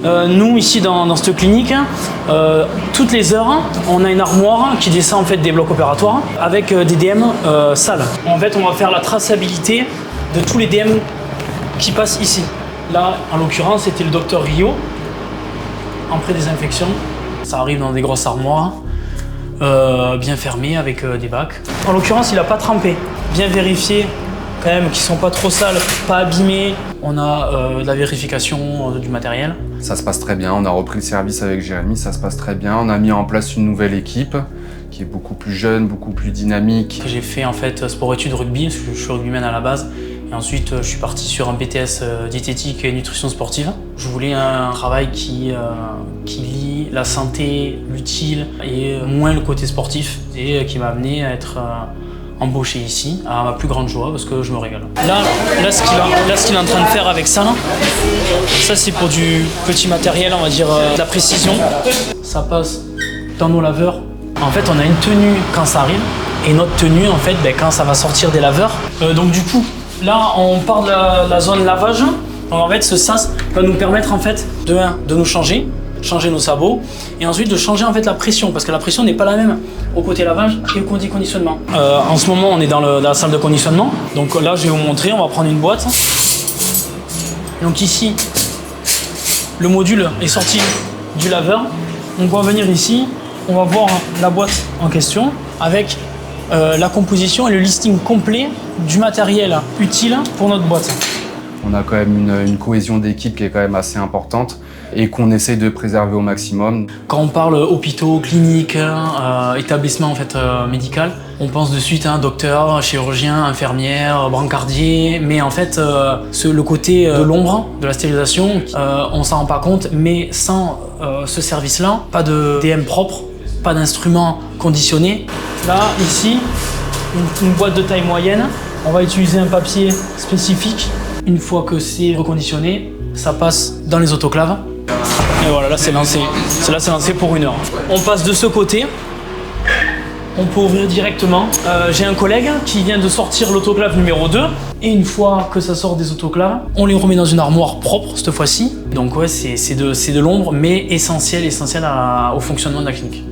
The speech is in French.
Nous, ici, dans cette clinique, toutes les heures, on a une armoire qui descend en fait des blocs opératoires avec des DM sales. En fait, on va faire la traçabilité de tous les DM qui passent ici. Là, en l'occurrence, c'était le docteur Rio, en pré-désinfection. Ça arrive dans des grosses armoires, bien fermées avec des bacs. En l'occurrence, il n'a pas trempé. Bien vérifié quand même qu'ils ne sont pas trop sales, pas abîmés. On a de la vérification du matériel. Ça se passe très bien, on a repris le service avec Jérémy, ça se passe très bien. On a mis en place une nouvelle équipe qui est beaucoup plus jeune, beaucoup plus dynamique. J'ai fait en fait sport-études rugby, parce que je suis rugbyman à la base. Et ensuite, je suis parti sur un BTS diététique et nutrition sportive. Je voulais un travail qui lie la santé, l'utile et moins le côté sportif. Et qui m'a amené à être embauché ici, à ma plus grande joie, parce que je me régale. Là ce qu'il est en train de faire avec ça c'est pour du petit matériel, on va dire de la précision. Ça passe dans nos laveurs. En fait, on a une tenue quand ça arrive, et notre tenue, en fait, quand ça va sortir des laveurs. Donc du coup, là, on part de la zone lavage. Donc en fait, ce sas va nous permettre en fait de nous changer nos sabots, et ensuite de changer en fait la pression, parce que la pression n'est pas la même au côté lavage et au côté conditionnement. En ce moment, on est dans la salle de conditionnement. Donc là, je vais vous montrer. On va prendre une boîte. Donc ici, le module est sorti du laveur. Donc on va venir ici. On va voir la boîte en question avec la composition et le listing complet du matériel utile pour notre boîte. On a quand même une cohésion d'équipe qui est quand même assez importante et qu'on essaye de préserver au maximum. Quand on parle hôpitaux, cliniques, établissements en fait, médical, on pense de suite à un docteur, chirurgien, infirmière, brancardier, mais en fait le côté de l'ombre, de la stérilisation, on s'en rend pas compte, mais sans ce service-là, pas de DM propre, pas d'instruments conditionnés. Là, ici, une boîte de taille moyenne, on va utiliser un papier spécifique. Une fois que c'est reconditionné, ça passe dans les autoclaves. Et voilà, là c'est lancé. Là c'est lancé pour 1 heure. On passe de ce côté. On peut ouvrir directement. J'ai un collègue qui vient de sortir l'autoclave numéro 2. Et une fois que ça sort des autoclaves, on les remet dans une armoire propre cette fois-ci. Donc ouais, c'est de l'ombre, mais essentiel au fonctionnement de la clinique.